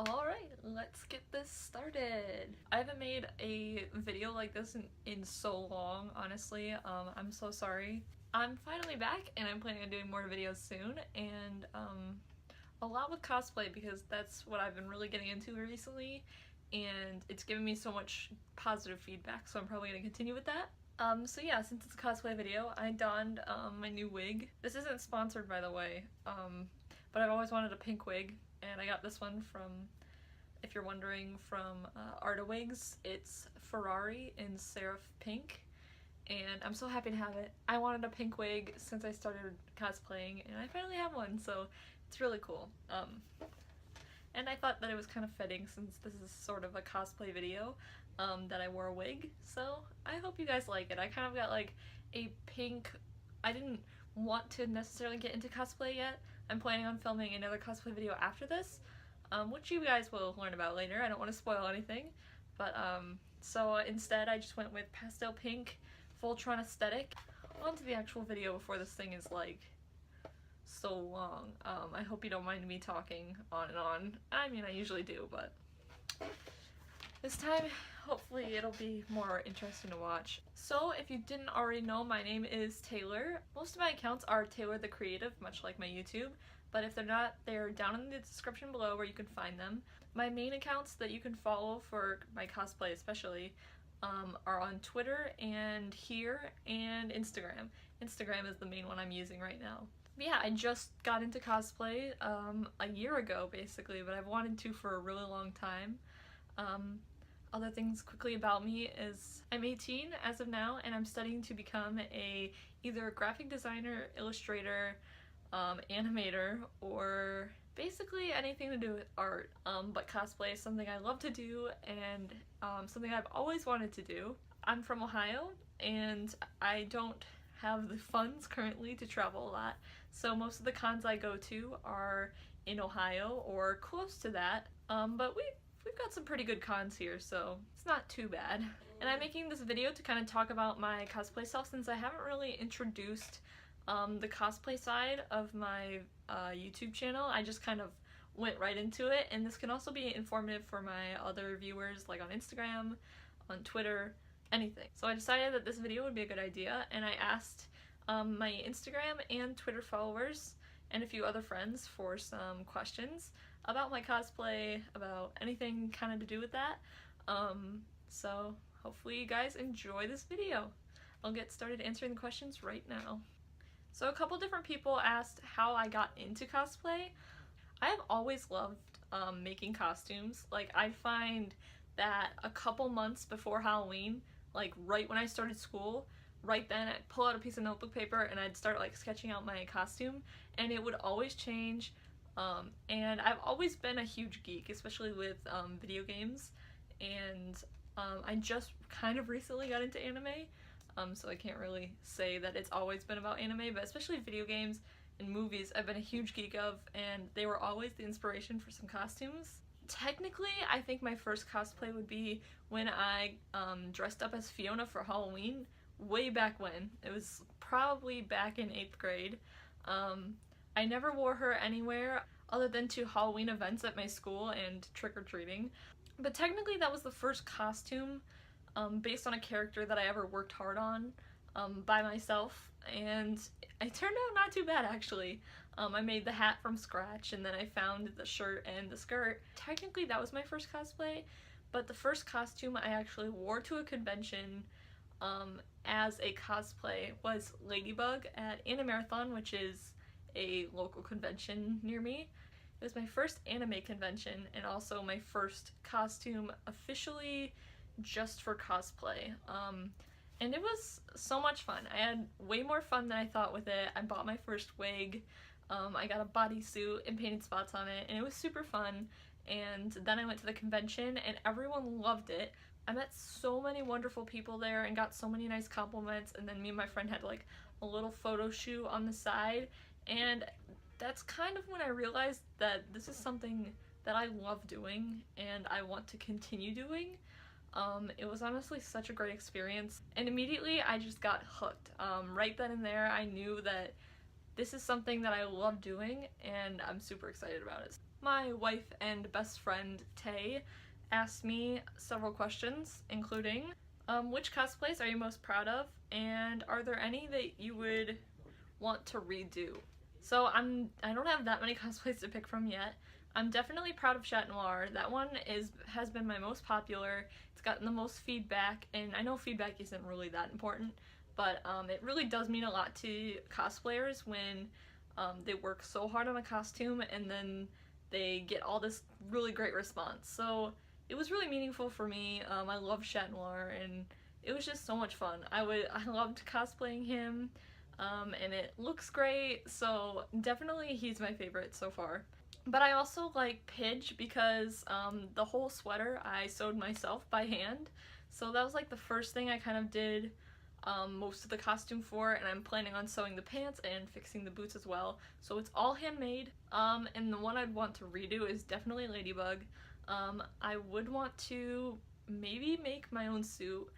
Alright, let's get this started. I haven't made a video like this in so long, honestly. I'm so sorry. I'm finally back and I'm planning on doing more videos soon, and a lot with cosplay because that's what I've been really getting into recently, and it's given me so much positive feedback, so I'm probably going to continue with that. So yeah, since it's a cosplay video, I donned my new wig. This isn't sponsored, by the way, but I've always wanted a pink wig, and I got this one from, if you're wondering, from Arta Wigs. It's Ferrari in Seraph Pink, and I'm so happy to have it. I wanted a pink wig since I started cosplaying, and I finally have one, so it's really cool. And I thought that it was kind of fitting since this is sort of a cosplay video, that I wore a wig, so I hope you guys like it. I kind of got like a pink. I didn't want to necessarily get into cosplay yet. I'm planning on filming another cosplay video after this, which you guys will learn about later. I don't want to spoil anything, but so instead I just went with pastel pink, Voltron aesthetic. On to the actual video before this thing is like so long. I hope you don't mind me talking on and on. I mean, I usually do, but this time hopefully it'll be more interesting to watch. So if you didn't already know, my name is Taylor. Most of my accounts are TaylorTheCreative, much like my YouTube, but if they're not, they're down in the description below where you can find them. My main accounts that you can follow for my cosplay especially are on Twitter and here and Instagram. Instagram is the main one I'm using right now. But yeah, I just got into cosplay a year ago basically, but I've wanted to for a really long time. Other things quickly about me is I'm 18 as of now, and I'm studying to become either a graphic designer, illustrator, animator, or basically anything to do with art. But cosplay is something I love to do, and something I've always wanted to do. I'm from Ohio, and I don't have the funds currently to travel a lot, so most of the cons I go to are in Ohio or close to that, but we've got some pretty good cons here, so it's not too bad. And I'm making this video to kind of talk about my cosplay self since I haven't really introduced the cosplay side of my YouTube channel. I just kind of went right into it, and this can also be informative for my other viewers, like on Instagram, on Twitter, anything. So I decided that this video would be a good idea, and I asked my Instagram and Twitter followers and a few other friends for some questions about my cosplay, about anything kind of to do with that. So hopefully you guys enjoy this video. I'll get started answering the questions right now. So a couple different people asked how I got into cosplay. I have always loved making costumes. Like, I find that a couple months before Halloween, like right when I started school, right then I'd pull out a piece of notebook paper and I'd start like sketching out my costume, and it would always change. And I've always been a huge geek, especially with video games, and I just kind of recently got into anime, so I can't really say that it's always been about anime, but especially video games and movies I've been a huge geek of, and they were always the inspiration for some costumes. Technically, I think my first cosplay would be when I dressed up as Fiona for Halloween, way back when. It was probably back in 8th grade. I never wore her anywhere other than to Halloween events at my school and trick-or-treating. But technically that was the first costume based on a character that I ever worked hard on by myself, and it turned out not too bad actually. I made the hat from scratch, and then I found the shirt and the skirt. Technically that was my first cosplay, but the first costume I actually wore to a convention as a cosplay was Ladybug at Animarathon, which is a local convention near me. It was my first anime convention and also my first costume officially just for cosplay. And it was so much fun. I had way more fun than I thought with it. I bought my first wig, I got a bodysuit and painted spots on it, and it was super fun. And then I went to the convention and everyone loved it. I met so many wonderful people there and got so many nice compliments, and then me and my friend had like a little photo shoot on the side, and that's kind of when I realized that this is something that I love doing and I want to continue doing. It was honestly such a great experience, and immediately I just got hooked. Right then and there I knew that this is something that I love doing and I'm super excited about it. My wife and best friend Tay asked me several questions, including which cosplays are you most proud of, and are there any that you would want to redo? So I don't have that many cosplays to pick from yet. I'm definitely proud of Chat Noir. That one has been my most popular. It's gotten the most feedback, and I know feedback isn't really that important, but it really does mean a lot to cosplayers when they work so hard on a costume and then they get all this really great response. So it was really meaningful for me. I love Chat Noir, and it was just so much fun. I loved cosplaying him, and it looks great, so definitely he's my favorite so far. But I also like Pidge because the whole sweater I sewed myself by hand, so that was like the first thing I kind of did most of the costume for, and I'm planning on sewing the pants and fixing the boots as well, so it's all handmade. And the one I'd want to redo is definitely Ladybug. I would want to maybe make my own suit.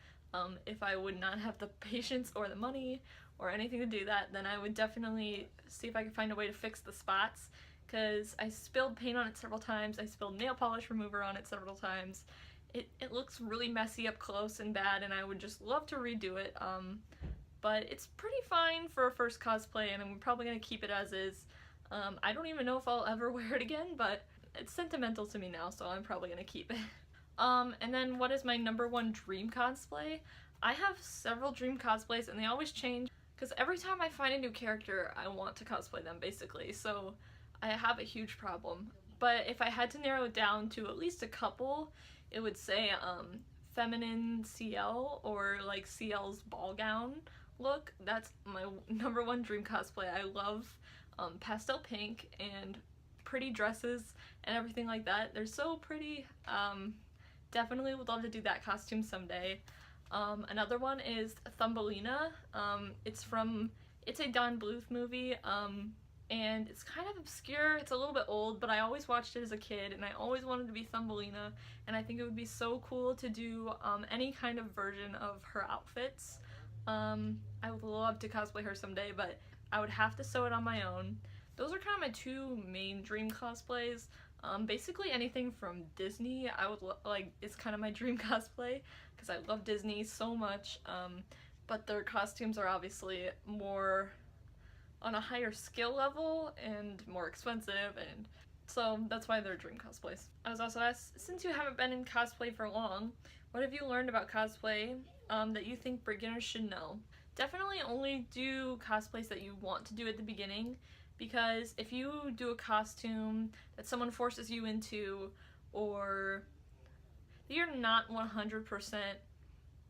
If I would not have the patience or the money or anything to do that, then I would definitely see if I could find a way to fix the spots, because I spilled paint on it several times, I spilled nail polish remover on it several times. It looks really messy up close and bad, and I would just love to redo it, but it's pretty fine for a first cosplay, and I'm probably going to keep it as is. I don't even know if I'll ever wear it again, but it's sentimental to me now, so I'm probably going to keep it. And then what is my number one dream cosplay? I have several dream cosplays, and they always change, because every time I find a new character, I want to cosplay them, basically, so I have a huge problem. But if I had to narrow it down to at least a couple, it would say feminine CL, or like CL's ball gown look. That's my number one dream cosplay. I love pastel pink and pretty dresses and everything like that. They're so pretty. Definitely would love to do that costume someday. Another one is Thumbelina. It's a Don Bluth movie, and it's kind of obscure. It's a little bit old, but I always watched it as a kid, and I always wanted to be Thumbelina, and I think it would be so cool to do any kind of version of her outfits. I would love to cosplay her someday, but I would have to sew it on my own. Those are kind of my two main dream cosplays. Basically anything from Disney I would is kind of my dream cosplay, because I love Disney so much, but their costumes are obviously more on a higher skill level and more expensive, and so that's why they're dream cosplays. I was also asked, since you haven't been in cosplay for long, what have you learned about cosplay that you think beginners should know? Definitely only do cosplays that you want to do at the beginning, because if you do a costume that someone forces you into, or that you're not 100%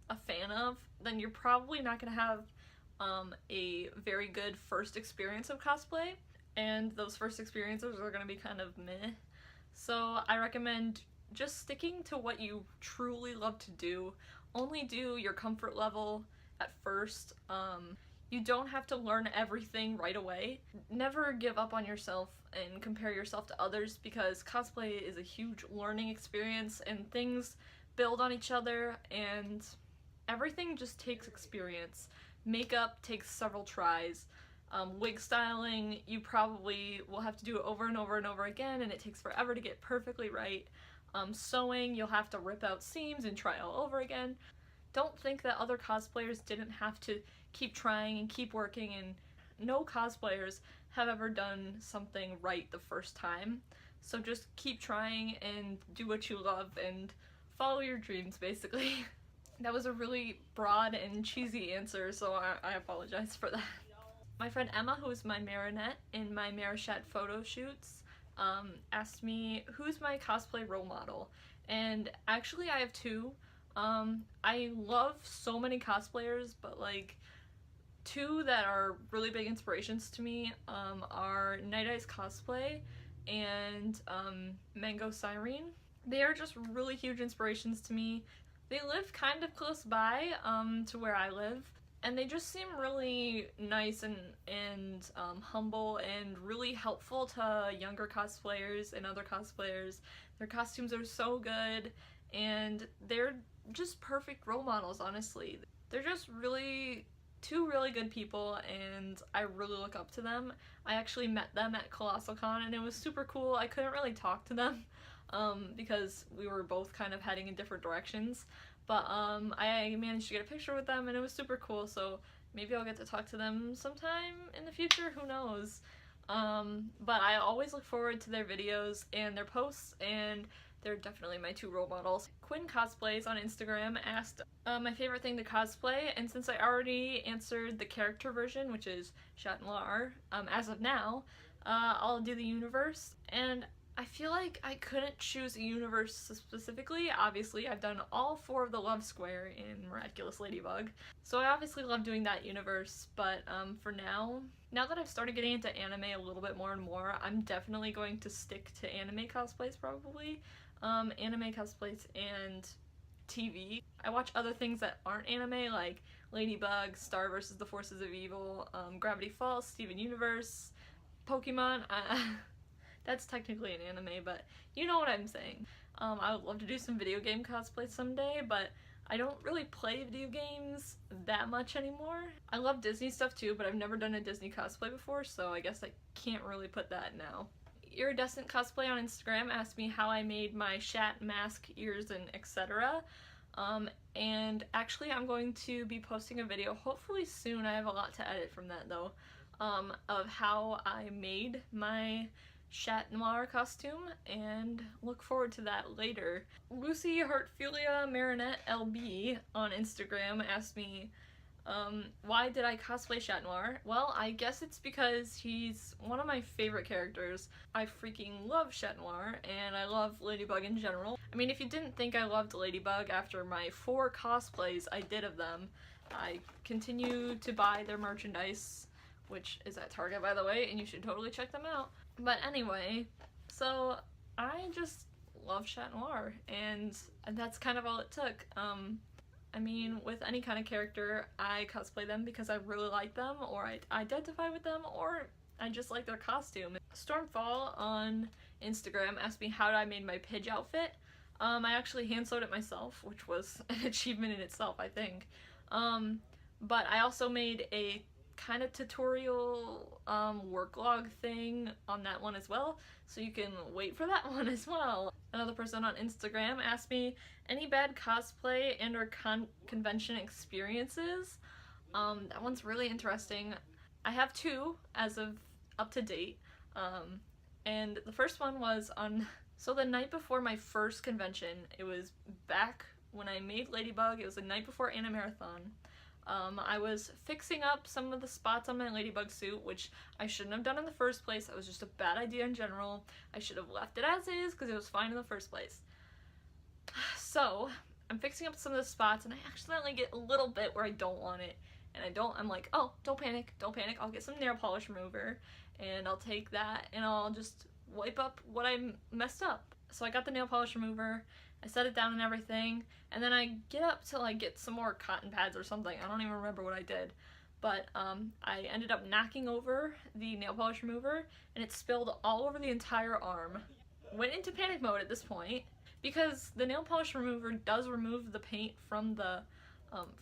a fan of, then you're probably not going to have a very good first experience of cosplay, and those first experiences are going to be kind of meh. So I recommend just sticking to what you truly love to do. Only do your comfort level at first. You don't have to learn everything right away. Never give up on yourself and compare yourself to others, because cosplay is a huge learning experience, and things build on each other, and everything just takes experience. Makeup takes several tries. Wig styling, you probably will have to do it over and over and over again, and it takes forever to get perfectly right. Sewing, you'll have to rip out seams and try all over again. Don't think that other cosplayers didn't have to keep trying and keep working, and no cosplayers have ever done something right the first time. So just keep trying and do what you love and follow your dreams, basically. That was a really broad and cheesy answer, so I apologize for that. My friend Emma, who is my marionette in my Marichat photo shoots, asked me who's my cosplay role model, and actually I have two. I love so many cosplayers, but like two that are really big inspirations to me are Night Eyes Cosplay and Mango Siren. They are just really huge inspirations to me. They live kind of close by to where I live, and they just seem really nice and humble and really helpful to younger cosplayers and other cosplayers. Their costumes are so good, and they're just perfect role models, honestly. They're just really two really good people, and I really look up to them. I actually met them at Colossal Con, and it was super cool. I couldn't really talk to them because we were both kind of heading in different directions, but I managed to get a picture with them, and it was super cool, so maybe I'll get to talk to them sometime in the future, who knows. But I always look forward to their videos and their posts, and they're definitely my two role models. Quinn Cosplays on Instagram asked my favorite thing to cosplay, and since I already answered the character version, which is Chat Noir, as of now, I'll do the universe, and I feel like I couldn't choose a universe specifically. Obviously, I've done all 4 of the Love Square in Miraculous Ladybug, so I obviously love doing that universe, but for now that I've started getting into anime a little bit more and more, I'm definitely going to stick to anime cosplays probably. Anime cosplays and TV. I watch other things that aren't anime, like Ladybug, Star vs. the Forces of Evil, Gravity Falls, Steven Universe, Pokemon. That's technically an anime, but you know what I'm saying. I would love to do some video game cosplay someday, but I don't really play video games that much anymore. I love Disney stuff too, but I've never done a Disney cosplay before, so I guess I can't really put that now. Iridescent Cosplay on Instagram asked me how I made my shat, mask, ears, and etc. And actually I'm going to be posting a video hopefully soon. I have a lot to edit from that though, of how I made my Chat Noir costume, and look forward to that later. Lucy Heartfilia Marinette LB on Instagram asked me why did I cosplay Chat Noir? Well, I guess it's because he's one of my favorite characters. I freaking love Chat Noir, and I love Ladybug in general. I mean, if you didn't think I loved Ladybug after my 4 cosplays I did of them, I continue to buy their merchandise, which is at Target by the way, and you should totally check them out. But anyway, so I just love Chat Noir, and that's kind of all it took. I mean, with any kind of character, I cosplay them because I really like them, or I identify with them, or I just like their costume. Stormfall on Instagram asked me how I made my Pidge outfit. I actually hand sewed it myself, which was an achievement in itself, I think. But I also made a kind of tutorial work log thing on that one as well, so you can wait for that one as well. Another person on Instagram asked me any bad cosplay and or convention experiences. That one's really interesting. I have 2 as of up to date, and the first one was so the night before my first convention. It was back when I made Ladybug. It was the night before Animarathon. I was fixing up some of the spots on my Ladybug suit, which I shouldn't have done in the first place. That was just a bad idea in general. I should have left it as is because it was fine in the first place. So, I'm fixing up some of the spots, and I accidentally get a little bit where I don't want it. And I'm like, oh, don't panic, I'll get some nail polish remover, and I'll take that, and I'll just wipe up what I messed up. So I got the nail polish remover, I set it down and everything, and then I get up to like get some more cotton pads or something. I don't even remember what I did, but I ended up knocking over the nail polish remover, and it spilled all over the entire arm. Went into panic mode at this point, because the nail polish remover does remove the paint from the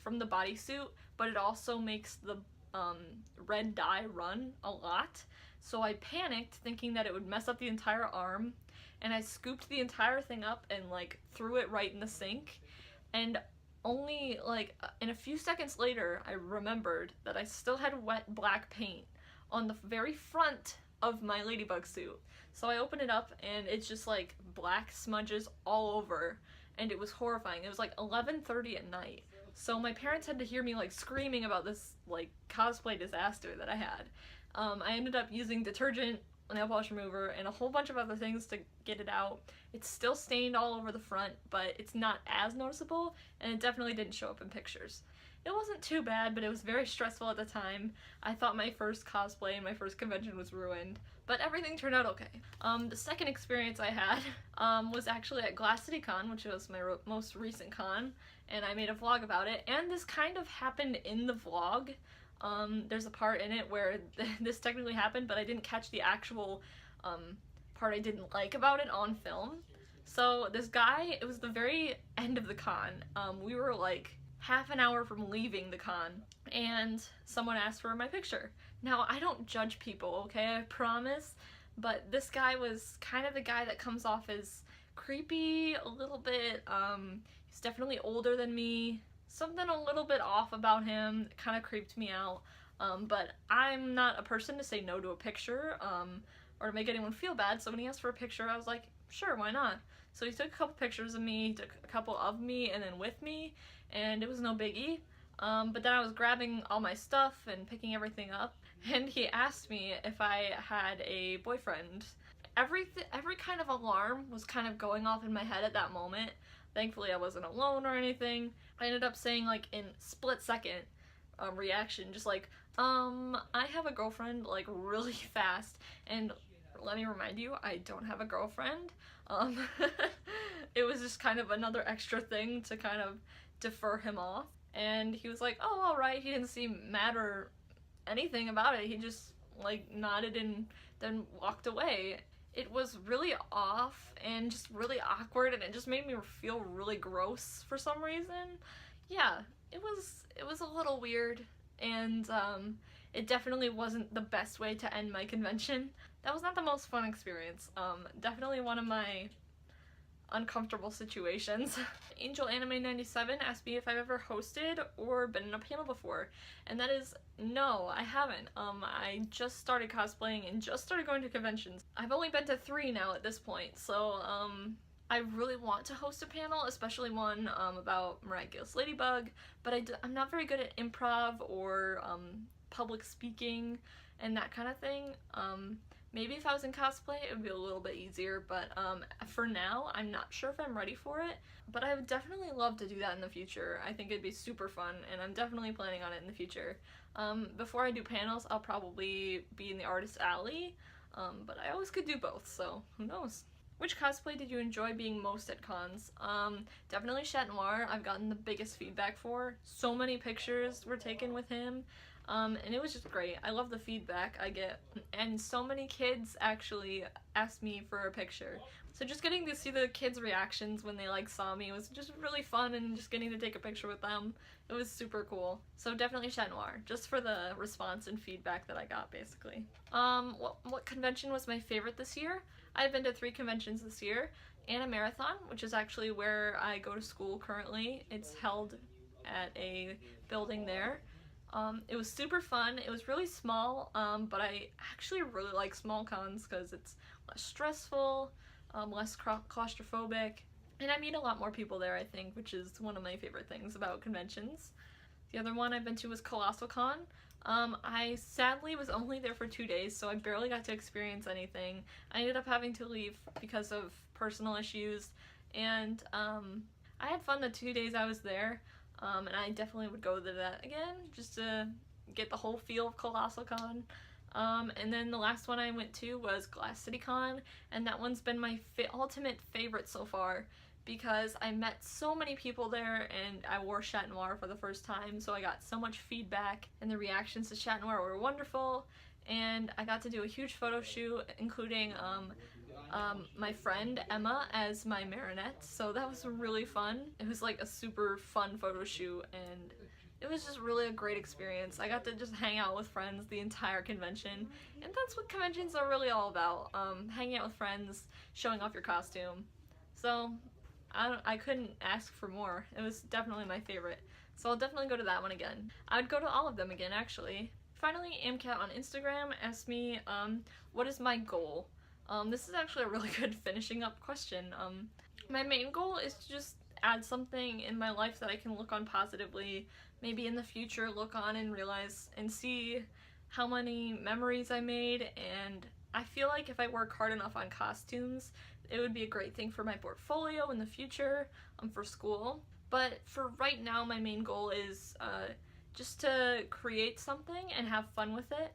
bodysuit, but it also makes the red dye run a lot. So I panicked, thinking that it would mess up the entire arm, and I scooped the entire thing up and like threw it right in the sink, and only like in a few seconds later I remembered that I still had wet black paint on the very front of my Ladybug suit. So I opened it up, and it's just like black smudges all over, and it was horrifying. It was like 11:30 at night, so my parents had to hear me like screaming about this like cosplay disaster that I had. I ended up using detergent, nail polish remover, and a whole bunch of other things to get it out. It's still stained all over the front, but it's not as noticeable, and it definitely didn't show up in pictures. It wasn't too bad, but it was very stressful at the time. I thought my first cosplay and my first convention was ruined, but everything turned out okay. The second experience I had was actually at Glass City Con, which was my most recent con, and I made a vlog about it, and this kind of happened in the vlog. There's a part in it where this technically happened, but I didn't catch the actual part I didn't like about it on film. So this guy, it was the very end of the con, we were like half an hour from leaving the con, and someone asked for my picture. Now, I don't judge people, okay, I promise, but this guy was kind of the guy that comes off as creepy a little bit. He's definitely older than me. Something a little bit off about him kind of creeped me out. But I'm not a person to say no to a picture, or to make anyone feel bad, so when he asked for a picture, I was like, sure, why not? So he took a couple pictures of me, took a couple of me, and then with me, and it was no biggie. But then I was grabbing all my stuff and picking everything up, and he asked me if I had a boyfriend. Every kind of alarm was kind of going off in my head at that moment. Thankfully, I wasn't alone or anything. I ended up saying, like, in split second reaction, just like, I have a girlfriend, like, really fast, and let me remind you, I don't have a girlfriend. It was just kind of another extra thing to kind of defer him off, and he was like, oh, alright. He didn't seem mad or anything about it. He just, like, nodded and then walked away. It was really off and just really awkward, and it just made me feel really gross for some reason. Yeah, it was a little weird, and it definitely wasn't the best way to end my convention. That was not the most fun experience. Definitely one of my uncomfortable situations. Angel Anime 97 asked me if I've ever hosted or been in a panel before, and that is no, I haven't. I just started cosplaying and just started going to conventions. I've only been to 3 now at this point, so I really want to host a panel, especially one about Miraculous Ladybug, but I'm not very good at improv or public speaking and that kind of thing. Maybe if I was in cosplay, it would be a little bit easier, but for now, I'm not sure if I'm ready for it, but I would definitely love to do that in the future. I think it'd be super fun, and I'm definitely planning on it in the future. Before I do panels, I'll probably be in the artist alley, but I always could do both, so who knows. Which cosplay did you enjoy being most at cons? Definitely Chat Noir. I've gotten the biggest feedback for. So many pictures were taken with him. And it was just great. I love the feedback I get, and so many kids actually asked me for a picture. So just getting to see the kids' reactions when they like saw me was just really fun, and just getting to take a picture with them, it was super cool. So definitely Chat Noir, just for the response and feedback that I got, basically. What convention was my favorite this year? I've been to 3 conventions this year, and a marathon, which is actually where I go to school currently. It's held at a building there. It was super fun. It was really small, but I actually really like small cons because it's less stressful, less claustrophobic, and I meet a lot more people there, I think, which is one of my favorite things about conventions. The other one I've been to was Colossal Con. I sadly was only there for 2 days, so I barely got to experience anything. I ended up having to leave because of personal issues, and I had fun the 2 days I was there. And I definitely would go to that again, just to get the whole feel of Colossal Con. And then the last one I went to was Glass City Con, and that one's been my ultimate favorite so far, because I met so many people there, and I wore Chat Noir for the first time, so I got so much feedback, and the reactions to Chat Noir were wonderful, and I got to do a huge photo shoot, including my friend Emma as my Marinette, so that was really fun. It was like a super fun photo shoot, and it was just really a great experience. I got to just hang out with friends the entire convention, and that's what conventions are really all about, hanging out with friends, showing off your costume. So I couldn't ask for more. It was definitely my favorite, so I'll definitely go to that one again. I would go to all of them again, actually. Finally, AmCat on Instagram asked me, what is my goal? This is actually a really good finishing up question. My main goal is to just add something in my life that I can look on positively, maybe in the future look on and realize and see how many memories I made, and I feel like if I work hard enough on costumes, it would be a great thing for my portfolio in the future, for school. But for right now, my main goal is just to create something and have fun with it.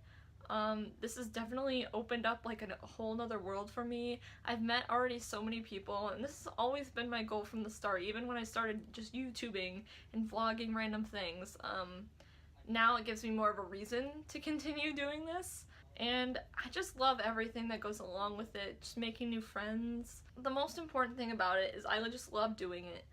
This has definitely opened up like a whole nother world for me. I've met already so many people, and this has always been my goal from the start, even when I started just YouTubing and vlogging random things. Now it gives me more of a reason to continue doing this, and I just love everything that goes along with it, just making new friends. The most important thing about it is I just love doing it.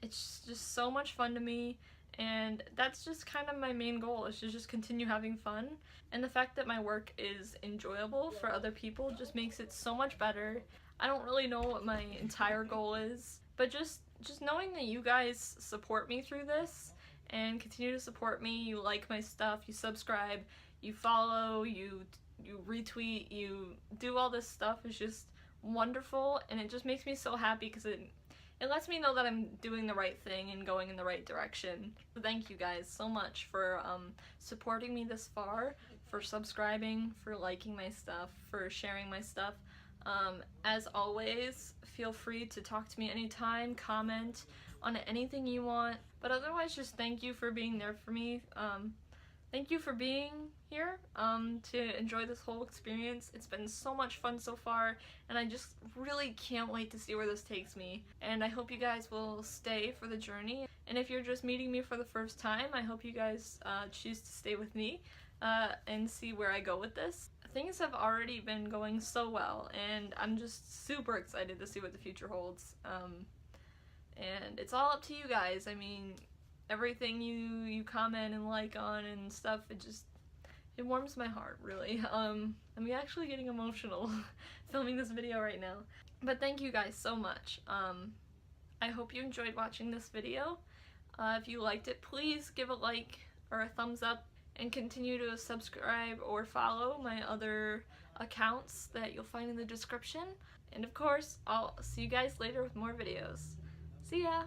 It's just so much fun to me, and that's just kind of my main goal, is to just continue having fun. And the fact that my work is enjoyable for other people just makes it so much better. I don't really know what my entire goal is, but just knowing that you guys support me through this and continue to support me, you like my stuff, you subscribe, you follow, you retweet, you do all this stuff is just wonderful, and it just makes me so happy because it lets me know that I'm doing the right thing and going in the right direction. So thank you guys so much for supporting me this far, for subscribing, for liking my stuff, for sharing my stuff. As always, feel free to talk to me anytime, comment on anything you want, but otherwise just thank you for being there for me. Thank you for being here to enjoy this whole experience. It's been so much fun so far, and I just really can't wait to see where this takes me. And I hope you guys will stay for the journey. And if you're just meeting me for the first time, I hope you guys choose to stay with me and see where I go with this. Things have already been going so well, and I'm just super excited to see what the future holds. And it's all up to you guys. I mean, everything you comment and like on and stuff, it warms my heart, really. I'm actually getting emotional filming this video right now. But thank you guys so much. I hope you enjoyed watching this video. If you liked it, please give a like or a thumbs up, and continue to subscribe or follow my other accounts that you'll find in the description. And of course, I'll see you guys later with more videos. See ya!